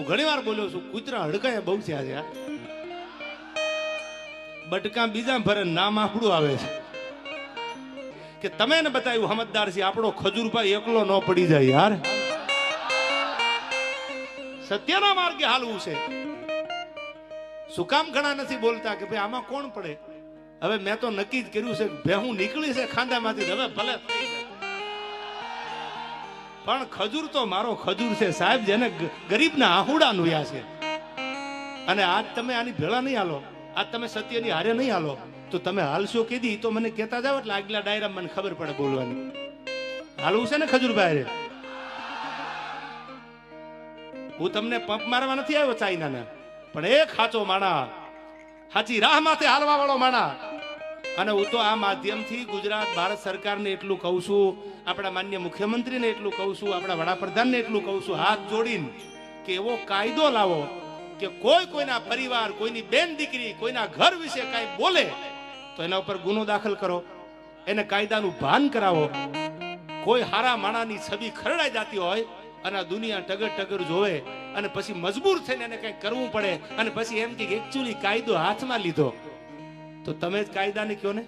હું ઘણી વાર બોલ્યો છું, કૂતરા હડકાયા બહુ થયા છે યાર. બટકા બીજા ભરે નામ આપણું આવે છે કે તમે એને બતાવ્યું સમજદાર છે, આપણો ખજૂરભાઈ એકલો ન પડી જાય યાર. સત્યના માર્ગે હાલવું છે. શું કામ ઘણા નથી બોલતા કે ભાઈ આમાં કોણ પડે? હવે મેં તો નક્કી જ કર્યું છે કે હું નીકળી છે ખાંદામાંથી, હવે ભલે થઈ જાય. પણ ખજૂર તો મારો ખજૂર છે સાહેબ, જેને ગરીબના આહુડા નુયા છે. અને આજ તમે આની ભેળા નહીં હાલો, આજ તમે સત્યની હારે નહીં હાલો, તો તમે હાલશો કીધી તો મને કહેતા જાવ એટલે આગલા ડાયરા મને ખબર પડે બોલવાની. હાલવું છે ને ખજૂરભાઈ? હું તમને પંપ મારવા નથી આવ્યો ચાઇનાના, પણ એક સાચો માણા, સાચી રાહ માથે હાલવા વાળો માણા. અને હું તો આ માધ્યમથી ગુજરાત ભારત સરકારને એટલું કહું છું, આપણા માન્ય મુખ્યમંત્રીને એટલું કહું છું, આપણા વડાપ્રધાનને એટલું કહું છું, હાથ જોડીને કે એવો કાયદો લાવો કે કોઈ કોઈના પરિવાર, કોઈની બેન દીકરી, કોઈના ઘર વિશે કાંઈ બોલે તો એના ઉપર ગુનો દાખલ કરો, એને કાયદાનું ભાન કરાવો. કોઈ હારા માણાની છબી ખરડાઈ જતી હોય અને આ દુનિયા ટગર ટગર જોવે અને પછી મજબૂર થઈને એને કંઈક કરવું પડે અને પછી એમ કે એકચ્યુઅલી કાયદો હાથમાં લીધો, તો તમે જ કાયદાને કહો ને.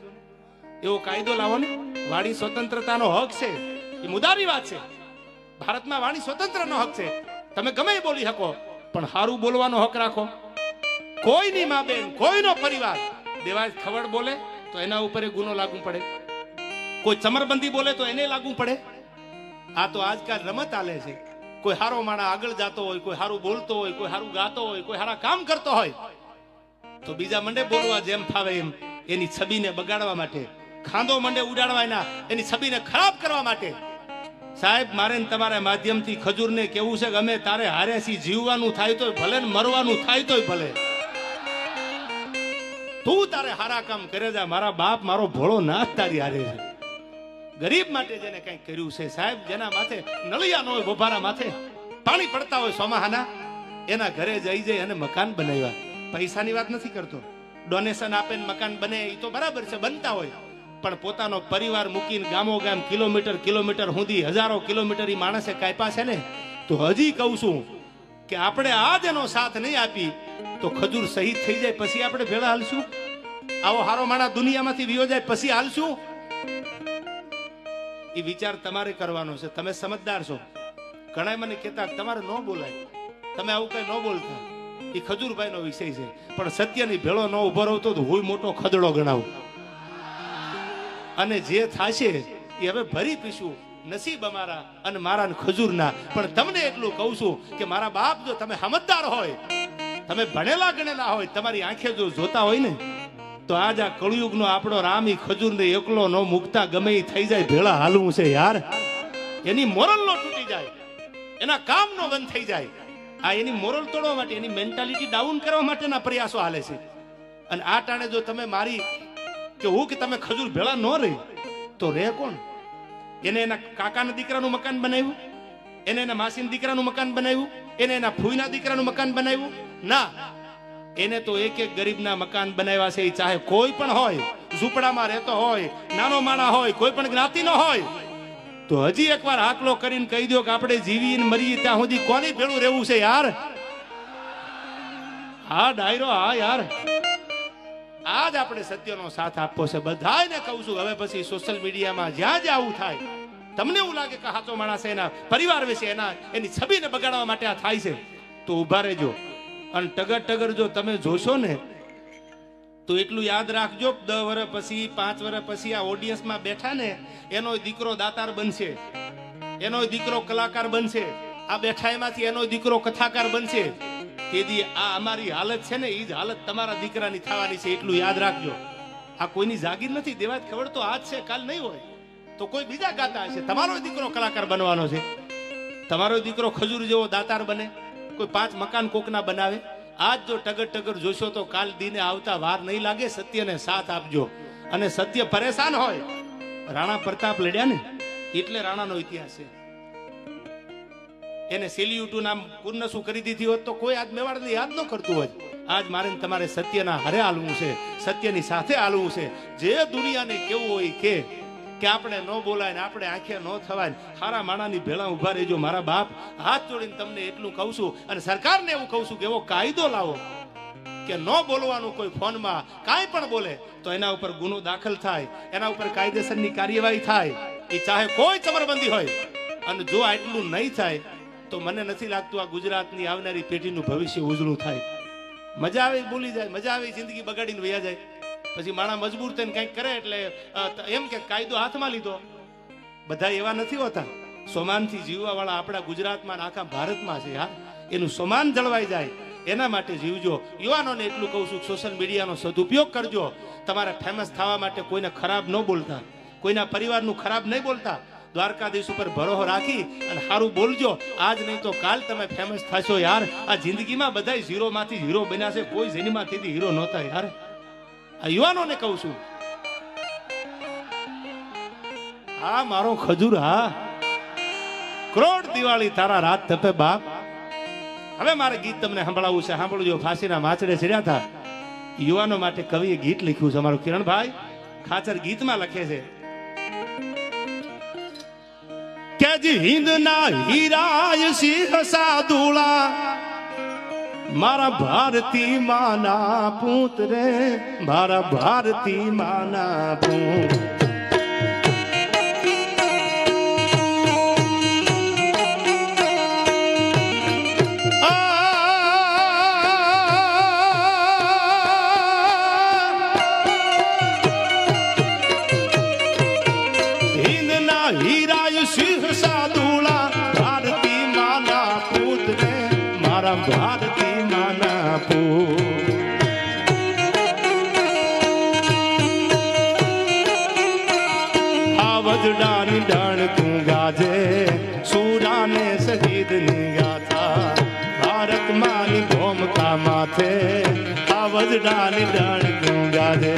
એવો કાયદો લાવો ને. વાણી સ્વતંત્રતાનો હક છે, એ મુદ્દાની વાત છે. ભારતમાં વાણી સ્વતંત્રનો હક છે, તમે ગમે એ બોલી શકો, પણ સારું બોલવાનો હક રાખો. કોઈની મા બેન, કોઈનો પરિવાર દેવાજ ખબર બોલે તો એના ઉપર ગુનો લાગુ પડે, કોઈ ચમરબંધી બોલે તો એને લાગુ પડે. આ તો આજકાલ રમત આલે છે. કોઈ હારો માણા આગળ જાતો હોય, કોઈ હારું બોલતો હોય, કોઈ હારું ગાતો હોય, કોઈ હારા કામ કરતો હોય તો બીજા મંડે બોલવા જેમ ફાવે એમ, એની છબીને બગાડવા માટે, ખાંદો મંડે ઉડાડવા, એની છબીને ખરાબ કરવા માટે. સાહેબ, મારે તમારા માધ્યમથી ખજૂરને કેવું છે કે અમે તારે હારેથી જીવવાનું થાય તોય ભલે ને મરવાનું થાય તોય ભલે, તું તારે હારા કામ કરે જા. મારા બાપ, મારો ભોળો નાથ તારી હારે છે. ગરીબ માટે જેને કંઈક કર્યું છે સાહેબ, જેના માથે નળિયા ન હોય, બોભારા માથે પાણી પડતા હોય સોમાહાના, એના ઘરે જઈ જઈ અને મકાન બનાવ્યા. પૈસાની વાત નથી કરતો, ડોનેશન આપે મકાન બને એ તો બરાબર છે, બનતા હોય, પણ પોતાનો પરિવાર મૂકીને ગામો ગામ, કિલોમીટર કિલોમીટર સુધી, હજારો કિલોમીટર એ માણસે કાપ્યા છે ને. તો હજી કહું છું કે આપણે આજ એનો સાથ નહીં આપી તો ખજૂર શહીદ થઈ જાય પછી આપણે ભેળા હાલશું? આવો હારો માણા દુનિયામાંથી વિયો જાય પછી હાલશું? એ વિચાર તમારે કરવાનો છે. તમે સમજદાર છો. ઘણા મને કહેતા તમારે ન બોલાય, તમે આવું કઈ ન બોલતા. એ ખજૂરભાઈ નો વિષય છે, પણ સત્યની ભેળો ન ઉભો રહો તો હું મોટો ખદડો ગણાવું. અને જે થશે એ હવે ભરી પીશું, નસીબ અમારા અને મારા ખજૂરના. પણ તમને એટલું કહું છું કે મારા બાપ, જો તમે સમજદાર હોય, તમે ભણેલા ગણેલા હોય, તમારી આંખે જો જોતા હોય ને, તો આજ આ કળયુગનો આપણો રામ ઈ ખજૂરને એકલો ન મુકતા ગમે એ થઈ જાય, ભેળા હાલવું છે યાર. એની મોરલ નો તૂટી જાય, એના કામ નો બંધ થઈ જાય. આ એની મોરલ તોડવા માટે, એની મેન્ટાલિટી ડાઉન કરવા માટેના પ્રયાસો હાલે છે. અને આ ટાણે જો તમે મારી કે હું કે તમે ખજૂર ભેળા ન રહી તો રે કોણ? એને એના કાકાના દીકરાનું મકાન બનાવ્યું, એને એના માસીના દીકરાનું મકાન બનાવ્યું, એને એના ફૂઈના દીકરાનું મકાન બનાવ્યું? ના, એને તો એક એક ગરીબના મકાન બનાવ્યા છે. ચાહે કોઈ પણ હોય, ઝૂંપડામાં રહેતો હોય, નાનો માણા હોય, કોઈ પણ જ્ઞાતિનો હોય, તો હજી એકવાર આકલો કરીને કહી દો કે આપણે જીવીને મરીએ ત્યાં સુધી કોની ભેળું રહેવું છે યાર? હા ડાયરો, હા યાર, આજ આપણે સત્યનો સાથ આપવો છે. બધાને કહું છું, હવે પછી સોશિયલ મીડિયામાં જ્યાં જ્યાં આવું થાય, તમને એવું લાગે કે સાચો માણસ એના પરિવાર વિશે, એની છબીને બગાડવા માટે આ થાય છે, તો ઉભા રહેજો. અને ટગર ટગર જો તમે જોશો ને તો એટલું યાદ રાખજો, 10 વર્ષ પછી, 5 વર્ષ પછી આ ઓડિયન્સમાં બેઠા ને, એનો દીકરો દાતાર બનશે, એનો દીકરો કલાકાર બનશે, આ બેઠા એમાંથી એનો દીકરો કથાકાર બનશે. તેથી આ અમારી હાલત છે ને, એ જ હાલત તમારા દીકરાની થવાની છે, એટલું યાદ રાખજો. આ કોઈની જાગીર નથી, દેવા ખબર તો આજ છે, કાલ નહીં હોય તો કોઈ બીજા ગાતા હશે. તમારો દીકરો કલાકાર બનવાનો છે, તમારો દીકરો ખજૂર જેવો દાતાર બને, કોઈ 5 મકાન કોકના બનાવે. આજ જો ટગર ટગર જોશો તો કાલ દીને આવતા વાર નહીં લાગે. સત્યને સાથ આપજો. અને સત્ય પરેશાન હોય, રાણા પ્રતાપ લડ્યા ને એટલે રાણાનો ઇતિહાસ છે. એને સેલ્યુટનું નામ પૂર્ણસું કરી દીધી હોત તો કોઈ આજ મેવાડને યાદ ન કરતું હોય. આજ મારે તમારે સત્યના હારે હાલવું છે, સત્યની સાથે હાલવું છે. જે દુનિયાને કેવું હોય કે આપણે ન બોલાય ને આપણે આંખે ન થવાય. સારા માણાની ભેળા ઉભા રહેજો મારા બાપ. હાથ જોડીને તમને એટલું કહું છું, અને સરકારને એવું કહું છું કે એવો કાયદો લાવો કે ન બોલવાનું. કોઈ ફોનમાં કાંઈ પણ બોલે તો એના ઉપર ગુનો દાખલ થાય, એના ઉપર કાયદેસરની કાર્યવાહી થાય, એ ચાહે કોઈ ચમરબંધી હોય. અને જો આટલું નહીં થાય તો મને નથી લાગતું આ ગુજરાતની આવનારી પેઢીનું ભવિષ્ય ઉજળું થાય. મજા આવે બોલી જાય, મજા આવે જિંદગી બગાડીને વયા જાય. પછી માણા મજબૂર થઈને કંઈક કરે એટલે એમ કે કાયદો હાથમાં લીધો. બધા એવા નથી હોતા. સોમાનથી જીવવા વાળા આપણા ગુજરાતમાં આખા ભારતમાં છે. હા, એનું સોમાન જળવાઈ જાય એના માટે જીવજો. યુવાનોને એટલું કહું છું, સોશિયલ મીડિયાનો સદુપયોગ કરજો. તમારે ફેમસ થવા માટે કોઈને ખરાબ ન બોલતા, કોઈના પરિવારનું ખરાબ નહીં બોલતા. દ્વારકાધીશ ઉપર ભરોસો રાખી અને સારું બોલજો. આજ નહીં તો કાલ તમે ફેમસ થશો યાર. આ જિંદગીમાં બધા ઝીરોમાંથી હીરો બન્યા છે, કોઈ જેનીમાંથી હીરો નહોતા યાર. આ યુવાનોને કહું છું. હા મારો ખજૂર, હા કરોડ દિવાળી તારા રાત તપે બાપ. હવે મારે ગીત તમને સંભળાવવું છે, સાંભળજો. ફાંસીના માચડે ચડ્યા હતા યુવાનો માટે કવિએ ગીત લખ્યું છે. અમારો કિરણભાઈ ખાચર ગીતમાં લખે છે કે જી હિંદના હીરાય સિંહ સાદુળા, મારા ભારતી માના પૂત રે, મારા ભારતી માના પૂત. ભારતી માના પૂત. આવજડાની ડાણ તું ગાજે, સુરાને શહીદની ગાથા, ભારત માની ભૂમિકા માથે. આવજડાની ડાણ તું ગાજે.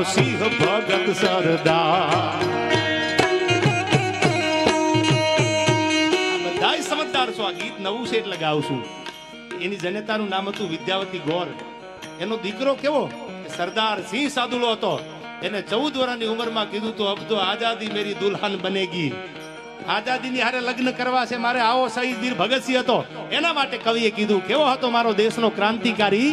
સિંહ ભગત સરદાર. બધા સમજદાર છો. આ ગીત નવું છે એટલે ગાઉં છું. એની જનેતાનું નામ હતું વિદ્યાવતી ગોર. એનો દીકરો કેવો સરદાર સિંહ સાદુલો હતો. એને 14 વર્ષની ઉંમરમાં કીધું તો અબ તો આઝાદી મેરી દુલ્હન બનેગી. આઝાદીની હારે લગ્ન કરવા છે મારે. આવો શહીદ વીર ભગતસિંહ હતો. એના માટે કવિએ કીધું. કેવો હતો મારો દેશનો ક્રાંતિકારી.